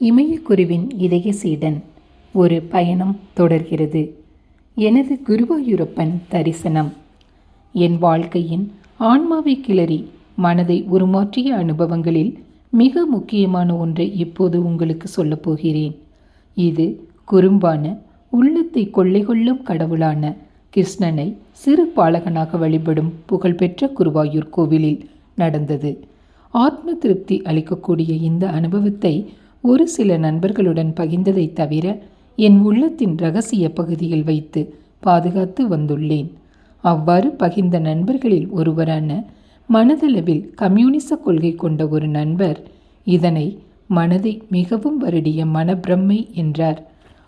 இமயக்குருவின் இதய சீடன். ஒரு பயணம் தொடர்கிறது. எனது குருவாயூரப்பன் தரிசனம். என் வாழ்க்கையின் ஆன்மாவை கிளறி மனதை உருமாற்றிய அனுபவங்களில் மிக முக்கியமான ஒன்றை இப்போது உங்களுக்கு சொல்லப் போகிறேன். இது குறும்பான, உள்ளத்தை கொள்ளை கொள்ளும் கடவுளான கிருஷ்ணனை சிறு பாலகனாக வழிபடும் புகழ்பெற்ற குருவாயூர் கோவிலில் நடந்தது. ஆத்ம திருப்தி அளிக்கக்கூடிய இந்த அனுபவத்தை ஒரு சில நண்பர்களுடன் பகிர்ந்ததை தவிர என் உள்ளத்தின் இரகசிய பகுதியில் வைத்து பாதுகாத்து வந்துள்ளேன். அவ்வாறு பகிர்ந்த நண்பர்களில் ஒருவரான மனதளவில் கம்யூனிச கொள்கை கொண்ட ஒரு நண்பர் இதனை மனதை மிகவும் வருடிய மனப்பிரமை என்றார்.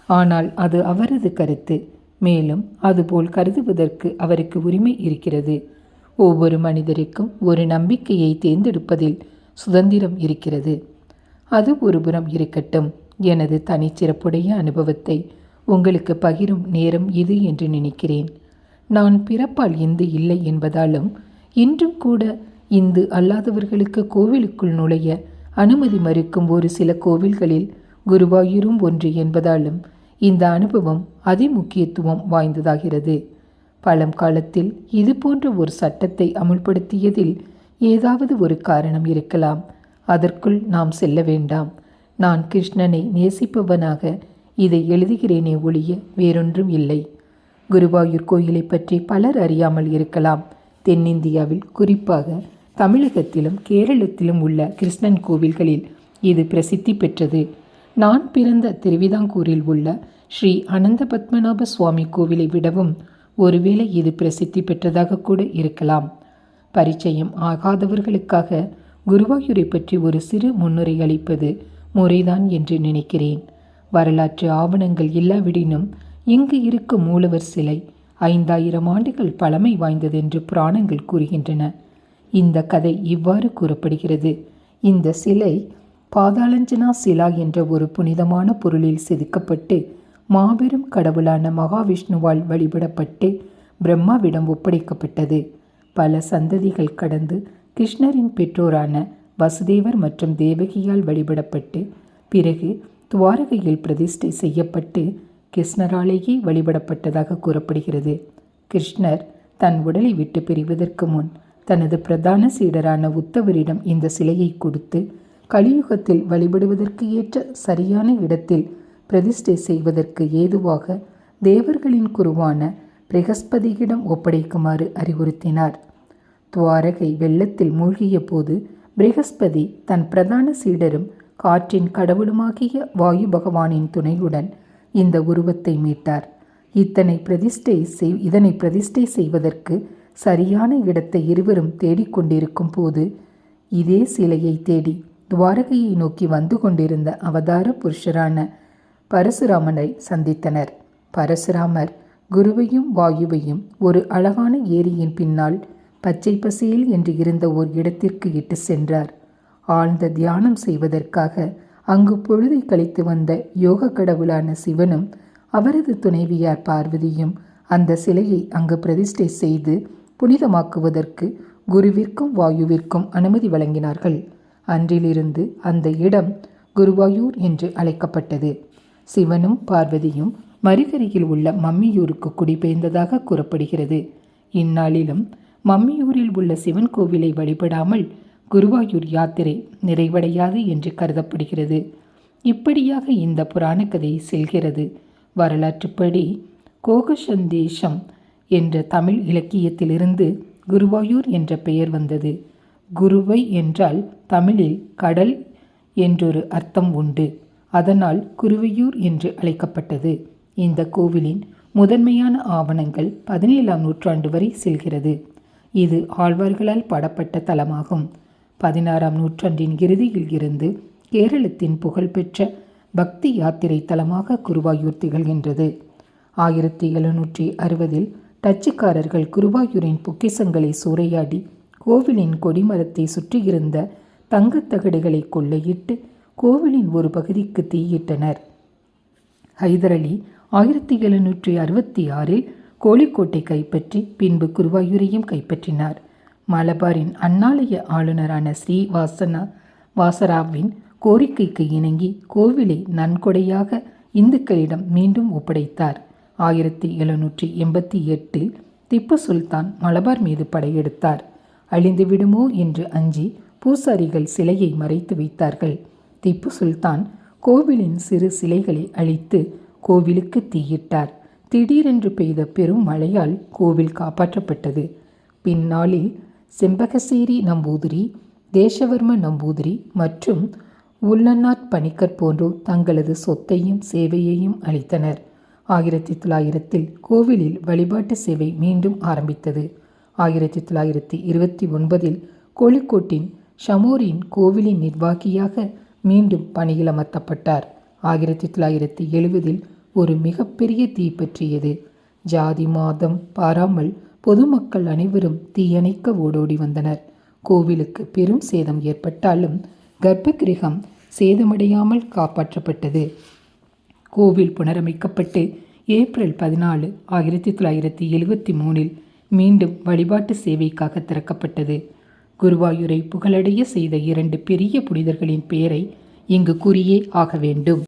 ஆனால் அது அவரது கருத்து. மேலும் அதுபோல் கருதுவதற்கு அவருக்கு உரிமை இருக்கிறது. ஒவ்வொரு மனிதருக்கும் ஒரு நம்பிக்கையை தேர்ந்தெடுப்பதில் சுதந்திரம் இருக்கிறது. அது ஒருபுறம் இருக்கட்டும். எனது தனிச்சிறப்புடைய அனுபவத்தை உங்களுக்கு பகிரும் நேரம் இது என்று நினைக்கிறேன். நான் பிறப்பால் இந்து இல்லை என்பதாலும் இன்றும் கூட இந்து அல்லாதவர்களுக்கு கோவிலுக்குள் நுழைய அனுமதி மறுக்கும் ஒரு சில கோவில்களில் குருவாயூரும் ஒன்று என்பதாலும் இந்த அனுபவம் அதிமுக்கியத்துவம் வாய்ந்ததாகிறது. பழங்காலத்தில் இது போன்ற ஒரு சட்டத்தை அமுல்படுத்தியதில் ஏதாவது ஒரு காரணம் இருக்கலாம். அதற்குள் நாம் செல்ல வேண்டாம். நான் கிருஷ்ணனை நேசிப்பவனாக இதை எழுதுகிறேனே ஒழிய வேறொன்றும் இல்லை. குருவாயூர் கோயிலை பற்றி பலர் அறியாமல் இருக்கலாம். தென்னிந்தியாவில், குறிப்பாக தமிழகத்திலும் கேரளத்திலும் உள்ள கிருஷ்ணன் கோவில்களில் இது பிரசித்தி பெற்றது. நான் பிறந்த திருவிதாங்கூரில் உள்ள ஸ்ரீ அனந்த பத்மநாப சுவாமி கோவிலை விடவும் ஒருவேளை இது பிரசித்தி பெற்றதாக கூட இருக்கலாம். பரிச்சயம் ஆகாதவர்களுக்காக குருவாயூரை பற்றி ஒரு சிறு முன்னுரை அளிப்பது முறைதான் என்று நினைக்கிறேன். வரலாற்று ஆவணங்கள் இல்லாவிடினும் இங்கு இருக்கும் மூலவர் சிலை 5000 ஆண்டுகள் பழமை வாய்ந்ததென்று புராணங்கள் கூறுகின்றன. இந்த கதை இவ்வாறு கூறப்படுகிறது. இந்த சிலை பாதாளஞ்சனா சிலா என்ற ஒரு புனிதமான பொருளில் செதுக்கப்பட்டு மாபெரும் கடவுளான மகாவிஷ்ணுவால் வழிபடப்பட்டு பிரம்மாவிடம் ஒப்படைக்கப்பட்டது. பல சந்ததிகள் கடந்து கிருஷ்ணரின் பெற்றோரான வசுதேவர் மற்றும் தேவகியால் வழிபடப்பட்டு பிறகு துவாரகையில் பிரதிஷ்டை செய்யப்பட்டு கிருஷ்ணராலேயே வழிபடப்பட்டதாக கூறப்படுகிறது. கிருஷ்ணர் தன் உடலை விட்டு பிரிவதற்கு முன் தனது பிரதான சீடரான உத்தவரிடம் இந்த சிலையை கொடுத்து கலியுகத்தில் வழிபடுவதற்கு ஏற்ற சரியான இடத்தில் பிரதிஷ்டை செய்வதற்கு ஏதுவாக தேவர்களின் குருவான பிரகஸ்பதியிடம் ஒப்படைக்குமாறு அறிவுறுத்தினார். துவாரகை வெள்ளத்தில் மூழ்கிய போது பிரகஸ்பதி தன் பிரதான சீடரும் காற்றின் கடவுளுமாகிய வாயு பகவானின் துணையுடன் இந்த உருவத்தை மீட்டார். இதனை பிரதிஷ்டை செய்வதற்கு சரியான இடத்தை இருவரும் தேடிக்கொண்டிருக்கும் போது இதே சிலையை தேடி துவாரகையை நோக்கி வந்து கொண்டிருந்த அவதார புருஷரான பரசுராமனை சந்தித்தனர். பரசுராமர் குருவையும் வாயுவையும் ஒரு அழகான ஏரியின் பின்னால் பச்சை பசேல் என்று இருந்த ஓர் இடத்திற்கு இட்டு சென்றார். ஆழ்ந்த தியானம் செய்வதற்காக அங்கு பொழுதை கழித்து வந்த யோக கடவுளான சிவனும் அவரது துணைவியார் பார்வதியும் அந்த சிலையை அங்கு பிரதிஷ்டை செய்து புனிதமாக்குவதற்கு குருவிற்கும் வாயுவிற்கும் அனுமதி வழங்கினார்கள். அன்றிலிருந்து அந்த இடம் குருவாயூர் என்று அழைக்கப்பட்டது. சிவனும் பார்வதியும் மறுகரையில் உள்ள மம்மியூருக்கு குடிபெயர்ந்ததாக கூறப்படுகிறது. இந்நாளிலும் மம்மியூரில் உள்ள சிவன் கோவிலை வழிபடாமல் குருவாயூர் யாத்திரை நிறைவடையாது என்று கருதப்படுகிறது. இப்படியாக இந்த புராண கதை செல்கிறது. வரலாற்றுப்படி கோகசந்தேஷம் என்ற தமிழ் இலக்கியத்திலிருந்து குருவாயூர் என்ற பெயர் வந்தது. குருவை என்றால் தமிழில் கடல் என்றொரு அர்த்தம் உண்டு. அதனால் குருவையூர் என்று அழைக்கப்பட்டது. இந்த கோவிலின் முதன்மையான ஆவணங்கள் 17ஆம் நூற்றாண்டு வரை செல்கிறது. இது ஆழ்வார்களால் பாடப்பட்ட தலமாகும். 16ஆம் நூற்றாண்டின் இறுதியில் இருந்து கேரளத்தின் புகழ்பெற்ற பக்தி யாத்திரை தலமாக குருவாயூர் திகழ்கின்றது. 1760 டச்சுக்காரர்கள் குருவாயூரின் பொக்கிஷங்களை சூறையாடி கோவிலின் கொடிமரத்தை சுற்றியிருந்த தங்கத்தகடுகளை கொள்ளையிட்டு கோவிலின் ஒரு பகுதிக்கு தீயிட்டனர். ஹைதர் அலி 1766 கோழிக்கோட்டை கைப்பற்றி பின்பு குருவாயூரையும் கைப்பற்றினார். மலபாரின் அந்நாளைய ஆளுநரான ஸ்ரீ வாசராவின் கோரிக்கைக்கு இணங்கி கோவிலை நன்கொடையாக இந்துக்களிடம் மீண்டும் ஒப்படைத்தார். 1788 திப்பு சுல்தான் மலபார் மீது படையெடுத்தார். அழிந்துவிடுமோ என்று அஞ்சி பூசாரிகள் சிலையை மறைத்து வைத்தார்கள். திப்பு சுல்தான் கோவிலின் சிறு சிலைகளை அழித்து கோவிலுக்கு தீயிட்டார். திடீரென்று பெய்த பெரும் மழையால் கோவில் காப்பாற்றப்பட்டது. பின்னாளில் செம்பகசேரி நம்பூதிரி, தேசவர்ம நம்பூதிரி மற்றும் உள்ளநாட் பணிக்கர் போன்றோர் தங்களது சொத்தையும் சேவையையும் அளித்தனர். 1900 கோவிலில் வழிபாட்டு சேவை மீண்டும் ஆரம்பித்தது. 1929 கோழிக்கோட்டின் ஷமோரின் கோவிலின் நிர்வாகியாக மீண்டும் பணியில் அமர்த்தப்பட்டார். 1970 ஒரு மிகப்பெரிய தீ பற்றியது. ஜாதி மாதம் பாராமல் பொதுமக்கள் அனைவரும் தீயணைக்க ஓடோடி வந்தனர். கோவிலுக்கு பெரும் சேதம் ஏற்பட்டாலும் கர்ப்பகிரகம் சேதமடையாமல் காப்பாற்றப்பட்டது. கோவில் புனரமைக்கப்பட்டு ஏப்ரல் 14, 1973 மீண்டும் வழிபாட்டு சேவைக்காக திறக்கப்பட்டது. குருவாயூரை புகழடைய செய்த 2 பெரிய புனிதர்களின் பெயரை இங்கு கூறியே ஆக வேண்டும்.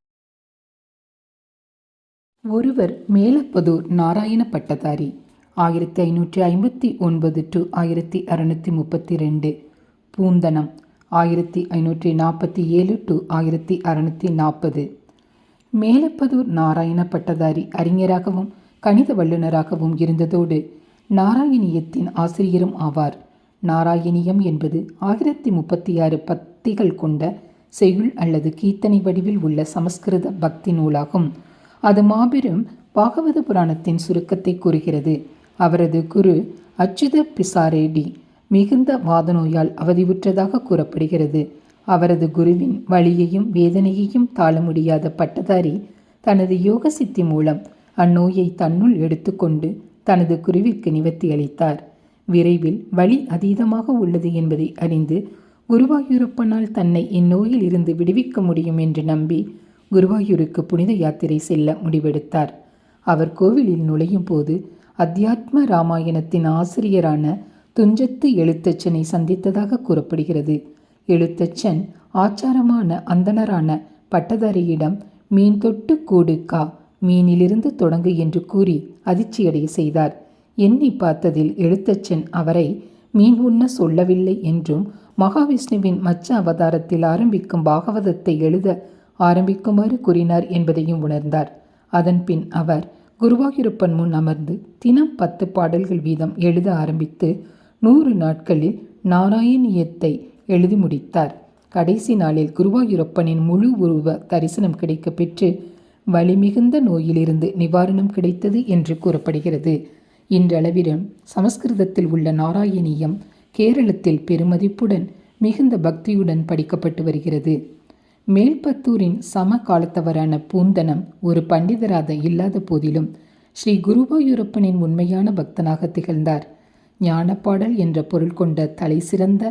ஒருவர் மேலப்பதூர் நாராயண பட்டதாரி, 1559 to 1632. பூந்தனம் 1547 to 1640. மேலப்பதூர் நாராயண பட்டதாரி அறிஞராகவும் கணித வல்லுநராகவும் இருந்ததோடு நாராயணியத்தின் ஆசிரியரும் ஆவார். நாராயணியம் என்பது 1036 பத்திகள் கொண்ட செய்யுள் அல்லது கீர்த்தனை வடிவில் உள்ள சமஸ்கிருத பக்தி நூலாகும். அது மாபெரும் பாகவத புராணத்தின் சுருக்கத்தை கூறுகிறது. அவரது குரு அச்சுத பிசாரேடி மிகுந்த வாதநோயால் அவதிவுற்றதாக கூறப்படுகிறது. அவரது குருவின் வலியையும் வேதனையையும் தாழ முடியாத பட்டதாரி தனது யோக சித்தி மூலம் அந்நோயை தன்னுள் எடுத்துக்கொண்டு தனது குருவிற்கு நிவர்த்தி அளித்தார். விரைவில் வலி அதீதமாக உள்ளது என்பதை அறிந்து குருவாயூரப்பனால் தன்னை இந்நோயில் இருந்து விடுவிக்க முடியும் என்று நம்பி குருவாயூருக்கு புனித யாத்திரை செல்ல முடிவெடுத்தார். அவர் கோவிலில் நுழையும் போது அத்தியாத்ம ராமாயணத்தின் ஆசிரியரான துஞ்சத்து எழுத்தச்சனை சந்தித்ததாக கூறப்படுகிறது. எழுத்தச்சன் ஆச்சாரமான அந்தணரான பட்டதாரியிடம் மீன் தொட்டு கூடு கா, மீனிலிருந்து தொடங்கு என்று கூறி அதிர்ச்சியடைய செய்தார். எண்ணி பார்த்ததில் எழுத்தச்சன் அவரை மீன் உண்ண சொல்லவில்லை என்றும் மகாவிஷ்ணுவின் மச்ச அவதாரத்தில் ஆரம்பிக்கும் பாகவதத்தை எழுத ஆரம்பிக்குமாறு கூறினார் என்பதையும் உணர்ந்தார். அதன்பின் அவர் குருவாயூரப்பன் முன் அமர்ந்து தினம் 10 பாடல்கள் வீதம் எழுத ஆரம்பித்து 100 நாட்களில் நாராயணியத்தை எழுதி முடித்தார். கடைசி நாளில் குருவாயூரப்பனின் முழு உருவ தரிசனம் கிடைக்க பெற்று வலிமிகுந்த நோயிலிருந்து நிவாரணம் கிடைத்தது என்று கூறப்படுகிறது. இன்றளவிலும் சமஸ்கிருதத்தில் உள்ள நாராயணியம் கேரளத்தில் பெருமதிப்புடன் மிகுந்த பக்தியுடன் படிக்கப்பட்டு வருகிறது. மேல்பத்தூரின் சம காலத்தவரான பூந்தனம் ஒரு பண்டிதராக இல்லாத போதிலும் ஸ்ரீ குருவாயூரப்பனின் உண்மையான பக்தனாக திகழ்ந்தார். ஞானப்பாடல் என்ற பொருள் கொண்ட தலை சிறந்த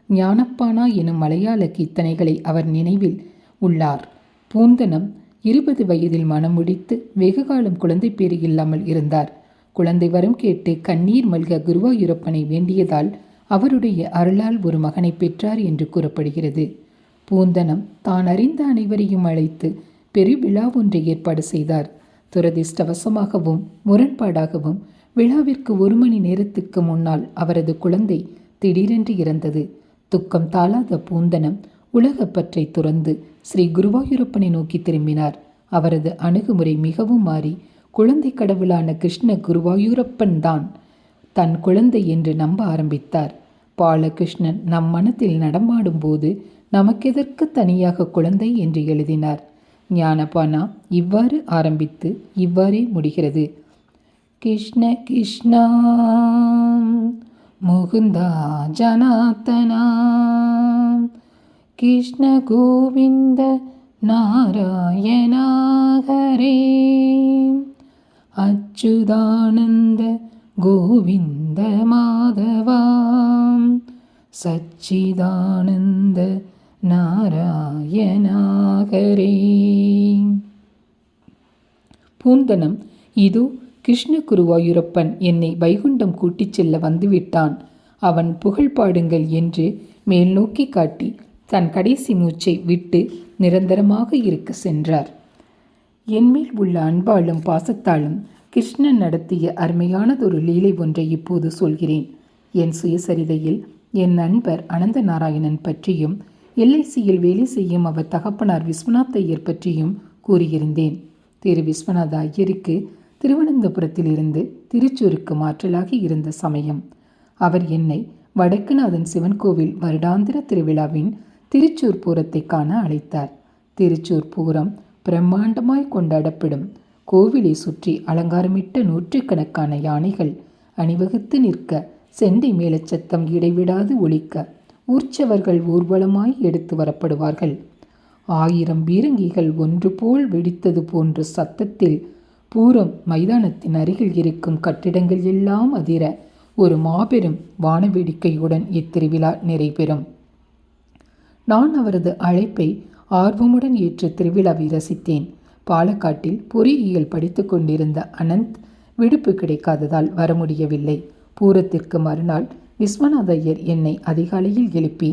ஞானப்பானா எனும் மலையாள கீர்த்தனைகளை அவர் நினைவில் உள்ளார். பூந்தனம் 20 வயதில் மனம் முடித்து வெகுகாலம் குழந்தை பேறு இல்லாமல் இருந்தார். குழந்தை வரம் கேட்டு கண்ணீர் மல்க குருவாயூரப்பனை வேண்டியதால் அவருடைய அருளால் ஒரு மகனை பெற்றார் என்று கூறப்படுகிறது. பூந்தனம் தான் அறிந்த அனைவரையும் அழைத்து பெருவிழா ஒன்றை ஏற்பாடு செய்தார். துரதிர்ஷ்டவசமாகவும் முரண்பாடாகவும் விழாவிற்கு 1 மணி நேரத்துக்கு முன்னால் அவரது குழந்தை திடீரென்று இறந்தது. துக்கம் தாளாத பூந்தனம் உலகப்பற்றை துறந்து ஸ்ரீ குருவாயூரப்பனை நோக்கி திரும்பினார். அவரது அணுகுமுறை மிகவும் மாறி குழந்தை கடவுளான கிருஷ்ண குருவாயூரப்பன் தான் தன் குழந்தை என்று நம்ப ஆரம்பித்தார். பாலகிருஷ்ணன் நம் மனத்தில் நடமாடும் போது நமக்கெதற்கு தனியாக குழந்தை என்று எழுதினார். ஞானபானா இவ்வாறு ஆரம்பித்து இவ்வாறே முடிகிறது. கிருஷ்ண கிருஷ்ணா முகுந்தா ஜனார்த்தனா கிருஷ்ண கோவிந்த நாராயணா ஹரே அச்சுதானந்த கோவிந்த மாதவா சச்சிதானந்த நாராயணா ஹரே. பூந்தனம் இதோ கிருஷ்ண குருவாயூரப்பன் என்னை வைகுண்டம் கூட்டிச் செல்ல வந்துவிட்டான், அவன் புகழ் பாடுங்கள் என்று மேல் நோக்கி காட்டி தன் கடைசி மூச்சை விட்டு நிரந்தரமாக இருக்க சென்றார். என்மேல் உள்ள அன்பாலும் பாசத்தாலும் கிருஷ்ணன் நடத்திய அருமையானதொரு லீலை ஒன்றை இப்போது சொல்கிறேன். என் சுயசரிதையில் என் நண்பர் அனந்த நாராயணன் பற்றியும் LICயில் வேலை செய்யும் அவர் தகப்பனார் விஸ்வநாத் ஐயர் பற்றியும் கூறியிருந்தேன். திரு விஸ்வநாத ஐயருக்கு திருவனந்தபுரத்திலிருந்து திருச்சூருக்கு மாற்றலாகி இருந்த சமயம் அவர் என்னை வடக்குநாதன் சிவன் கோவில் வருடாந்திர திருவிழாவின் திருச்சூர் பூரத்தை காண அழைத்தார். திருச்சூர் பூரம் பிரம்மாண்டமாய் கொண்டாடப்படும். கோவிலை சுற்றி அலங்காரமிட்ட நூற்றுக்கணக்கான யானைகள் அணிவகுத்து நிற்க, செண்டை மேளச்சத்தம் இடைவிடாது ஒலிக்க, ஊர்ச்சவர்கள் ஊர்வலமாய் எடுத்து வரப்படுவார்கள். 1000 பீரங்கிகள் ஒன்று போல் வெடித்தது போன்ற சத்தத்தில் பூரம் மைதானத்தின் அருகில் இருக்கும் கட்டிடங்கள் எல்லாம் அதிர ஒரு மாபெரும் வானவேடிக்கையுடன் இத்திருவிழா நிறைபெறும். நான் அவரது அழைப்பை ஆர்வமுடன் ஏற்று திருவிழாவை ரசித்தேன். பாலக்காட்டில் பொறியியல் படித்து கொண்டிருந்த அனந்த் விடுப்பு கிடைக்காததால் வர முடியவில்லை. பூரத்திற்கு மறுநாள் விஸ்வநாத ஐயர் என்னை அதிகாலையில் எழுப்பி,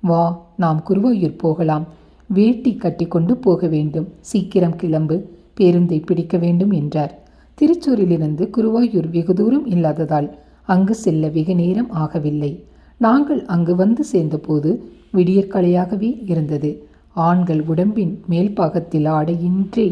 வா, நாம் குருவாயூர் போகலாம். வேட்டி கட்டி கொண்டு போக வேண்டும். சீக்கிரம் கிளம்பு, பேருந்தை பிடிக்க வேண்டும் என்றார். திருச்சூரிலிருந்து குருவாயூர் வெகு தூரம் இல்லாததால் அங்கு செல்ல வெகு நேரம் ஆகவில்லை. நாங்கள் அங்கு வந்து சேர்ந்தபோது விடியற்காலையாகவே இருந்தது. ஆண்கள் உடம்பின் மேல் பாகத்தில் ஆடையின்றி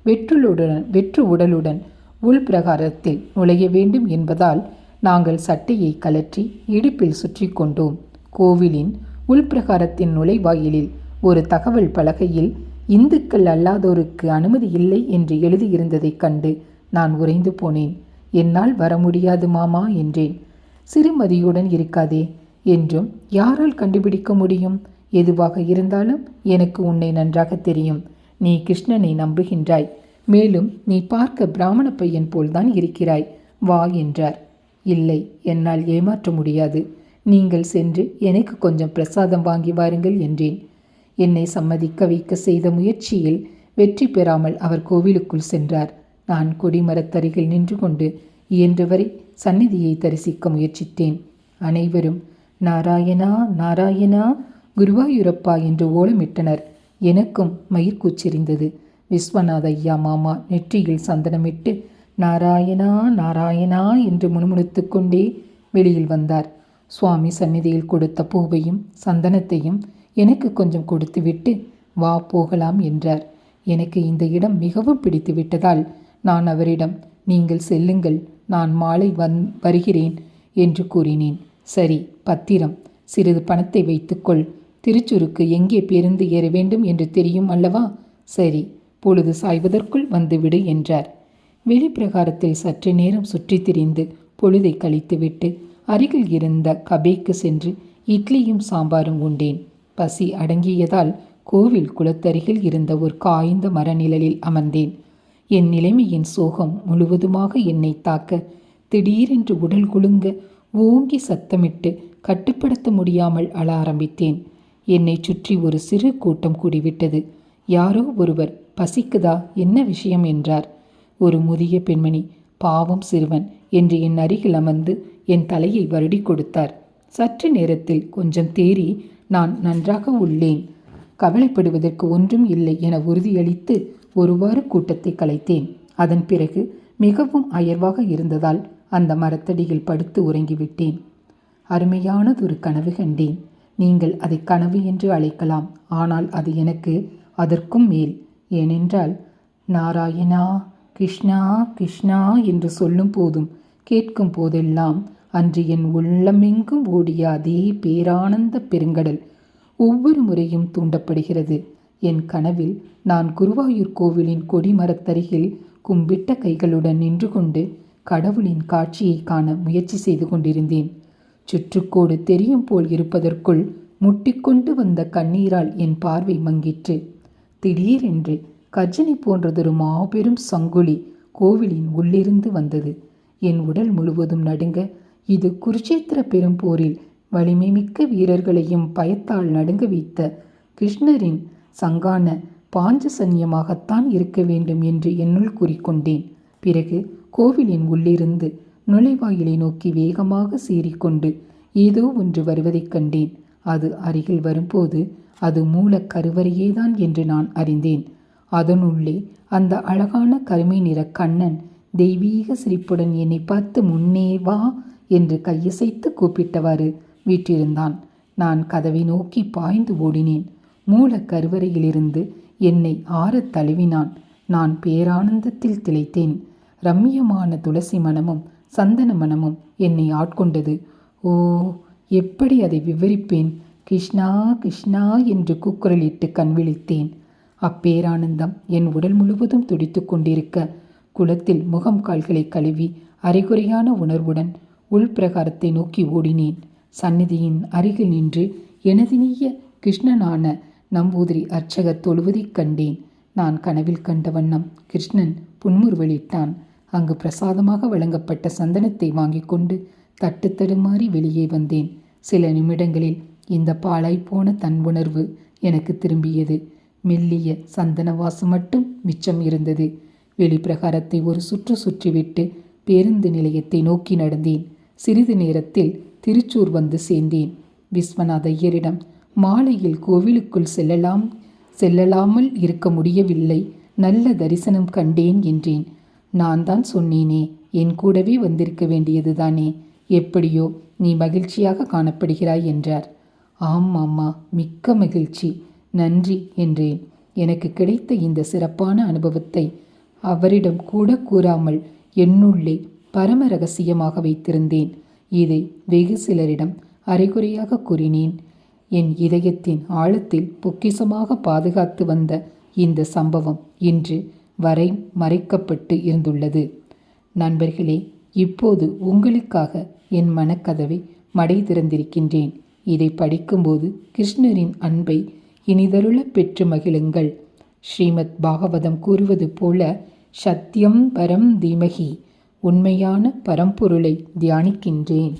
வெற்று உடலுடன் உள்பிரகாரத்தில் நுழைய வேண்டும் என்பதால் நாங்கள் சட்டையை கலற்றி இடுப்பில் சுற்றி கொண்டோம். கோவிலின் உள்பிரகாரத்தின் நுழைவாயிலில் ஒரு தகவல் பலகையில் இந்துக்கள் அல்லாதோருக்கு அனுமதி இல்லை என்று எழுதியிருந்ததைக் கண்டு நான் உறைந்து போனேன். என்னால் வர முடியாது மாமா என்றேன். சிறுமதியுடன் இருக்காதே என்றும் யாரால் கண்டுபிடிக்க முடியும்? எதுவாக இருந்தாலும் எனக்கு உன்னை நன்றாக தெரியும். நீ கிருஷ்ணனை நம்புகின்றாய். மேலும் நீ பார்க்க பிராமண பையன் போல்தான் இருக்கிறாய். வா என்றார். இல்லை, என்னால் ஏமாற்ற முடியாது. நீங்கள் சென்று எனக்கு கொஞ்சம் பிரசாதம் வாங்கி வாருங்கள் என்றேன். என்னை சம்மதிக்க வைக்க செய்த முயற்சியில் வெற்றி பெறாமல் அவர் கோவிலுக்குள் சென்றார். நான் கொடிமரத்தருகில் நின்று கொண்டு இயன்றவரை சந்நிதியை தரிசிக்க முயற்சித்தேன். அனைவரும் நாராயணா நாராயணா குருவாயூரப்பா என்று ஓலமிட்டனர். எனக்கும் மயிர்கூச்செறிந்தது. விஸ்வநாத ஐயா மாமா நெற்றியில் சந்தனமிட்டு நாராயணா நாராயணா என்று முணுமுணுத்து கொண்டே வெளியில் வந்தார். சுவாமி சந்நிதியில் கொடுத்த பூவையும் சந்தனத்தையும் எனக்கு கொஞ்சம் கொடுத்துவிட்டு வா போகலாம் என்றார். எனக்கு இந்த இடம் மிகவும் பிடித்து விட்டதால் நான் அவரிடம், நீங்கள் செல்லுங்கள், நான் மாலை வருகிறேன் என்று கூறினேன். சரி, பத்திரம், சிறிது பணத்தை வைத்துக்கொள். திருச்சூருக்கு எங்கே பேருந்து ஏற வேண்டும் என்று தெரியும் அல்லவா? சரி, பொழுது சாய்வதற்குள் வந்துவிடு என்றார். வெளிப்பிரகாரத்தில் சற்று நேரம் சுற்றி திரிந்து பொழுதை கழித்துவிட்டு அருகில் இருந்த கபேக்கு சென்று இட்லியும் சாம்பாரும் உண்டேன். பசி அடங்கியதால் கோவில் குளத்தருகில் இருந்த ஒரு காய்ந்த மரநிழலில் அமர்ந்தேன். என் நிலைமையின் சோகம் முழுவதுமாக என்னை தாக்க திடீரென்று உடல் குலுங்க ஓங்கி சத்தமிட்டு கட்டுப்படுத்த முடியாமல் அழ ஆரம்பித்தேன். என்னை சுற்றி ஒரு சிறு கூட்டம் கூடிவிட்டது. யாரோ ஒருவர் பசிக்குதா, என்ன விஷயம் என்றார். ஒரு முதிய பெண்மணி, பாவம் சிறுவன் என்று என் அருகில் அமர்ந்து என் தலையை வருடி கொடுத்தார். சற்று நேரத்தில் கொஞ்சம் தேறி நான் நன்றாக உள்ளேன், கவலைப்படுவதற்கு ஒன்றும் இல்லை என உறுதியளித்து ஒருவாறு கூட்டத்தை கலைத்தேன். அதன் பிறகு மிகவும் அயர்வாக இருந்ததால் அந்த மரத்தடியில் படுத்து உறங்கிவிட்டேன். அருமையானதொரு கனவு கண்டேன். நீங்கள் அதை கனவு என்று அழைக்கலாம், ஆனால் அது எனக்கு அதற்கும் மேல். ஏனென்றால் நாராயணா கிருஷ்ணா கிருஷ்ணா என்று சொல்லும் போதும் கேட்கும் போதெல்லாம் அன்று என் உள்ளமெங்கும் ஓடிய அதே பேரானந்த பெருங்கடல் ஒவ்வொரு முறையும் தூண்டப்படுகிறது. என் கனவில் நான் குருவாயூர் கோவிலின் கொடிமரத்தருகில் கும்பிட்ட கைகளுடன் நின்று கொண்டு கடவுளின் காட்சியை காண முயற்சி செய்து கொண்டிருந்தேன். சுற்றுக்கோடு தெரியும் போல் இருப்பதற்குள் முட்டிக்கொண்டு வந்த கண்ணீரால் என் பார்வை மங்கிற்று. திடீரென்று கர்ஜனை போன்றதொரு மாபெரும் சங்குலி கோவிலின் உள்ளிருந்து வந்தது. என் உடல் முழுவதும் நடுங்க, இது குருட்சேத்திர பெரும்போரில் வலிமை மிக்க வீரர்களையும் பயத்தால் நடுங்க வைத்த கிருஷ்ணரின் சங்கான பாஞ்சசன்யமாகத்தான் இருக்க வேண்டும் என்று என்னுள் கூறிக்கொண்டேன். பிறகு கோவிலின் உள்ளிருந்து நுழைவாயிலை நோக்கி வேகமாக சீறிக்கொண்டு ஏதோ ஒன்று வருவதைக் கண்டேன். அது அருகில் வரும்போது அது மூல கருவறையேதான் என்று நான் அறிந்தேன். அதனுள்ளே அந்த அழகான கருமை நிற கண்ணன் தெய்வீக சிரிப்புடன் என்னை பார்த்து முன்னே வா என்று கையசைத்து கூப்பிட்டவாறு வீற்றிருந்தான். நான் கதவை நோக்கி பாய்ந்து ஓடினேன். மூல கருவறையிலிருந்து என்னை ஆறத் தழுவினான். நான் பேரானந்தத்தில் திளைத்தேன். ரம்மியமான துளசி மனமும் சந்தன மனமும் என்னை ஆட்கொண்டது. ஓ, எப்படி அதை விவரிப்பேன்? கிருஷ்ணா கிருஷ்ணா என்று கூக்குரலிட்டு கண் விழித்தேன். அப்பேரானந்தம் என் உடல் முழுவதும் துடித்து கொண்டிருக்க, குளத்தில் முகம் கால்களை கழுவி அரைகுறையான உணர்வுடன் உள்பிரகாரத்தை நோக்கி ஓடினேன். சந்நிதியின் அருகில் நின்று எனதினிய கிருஷ்ணனான நம்பூதிரி அர்ச்சகர் தொழுவதைக் கண்டேன். நான் கனவில் கண்ட வண்ணம் கிருஷ்ணன் புன்முறுவலிட்டான். அங்கு பிரசாதமாக வழங்கப்பட்ட சந்தனத்தை வாங்கி கொண்டு தட்டு தடுமாறி வெளியே வந்தேன். சில நிமிடங்களில் இந்த பாழாய்ப்போன தன் உணர்வு எனக்கு திரும்பியது. மெல்லிய சந்தன வாசம் மட்டும் மிச்சம் இருந்தது. வெளிப்பிரகாரத்தை ஒரு சுற்று சுற்றிவிட்டு பேருந்து நிலையத்தை நோக்கி நடந்தேன். சிறிது நேரத்தில் திருச்சூர் வந்து சேர்ந்தேன். விஸ்வநாத ஐயரிடம் மாலையில் கோவிலுக்குள் செல்லலாமல் இருக்க முடியவில்லை, நல்ல தரிசனம் கண்டேன் என்றேன். நான் தான் சொன்னேனே, என் கூடவே வந்திருக்க வேண்டியதுதானே, எப்படியோ நீ மகிழ்ச்சியாக காணப்படுகிறாய் என்றார். ஆம் அம்மா, மிக்க மகிழ்ச்சி, நன்றி என்றேன். எனக்கு கிடைத்த இந்த சிறப்பான அனுபவத்தை அவரிடம் கூட கூறாமல் என்னுள்ளே பரம ரகசியமாக வைத்திருந்தேன். இதை வெகு சிலரிடம் அரைகுறையாக கூறினேன். என் இதயத்தின் ஆழத்தில் பொக்கிசமாக பாதுகாத்து வந்த இந்த சம்பவம் இன்று வரை மறைக்கப்பட்டு இருந்துள்ளது. நண்பர்களே, இப்போது உங்களுக்காக என் மனக்கதவை மடை திறந்திருக்கின்றேன். இதை படிக்கும்போது கிருஷ்ணரின் அன்பை இனிதருள பெற்று மகிழுங்கள். ஸ்ரீமத் பாகவதம் கூறுவது போல, சத்யம் பரம் தீமகி, உண்மையான பரம்பொருளை தியானிக்கின்றேன்.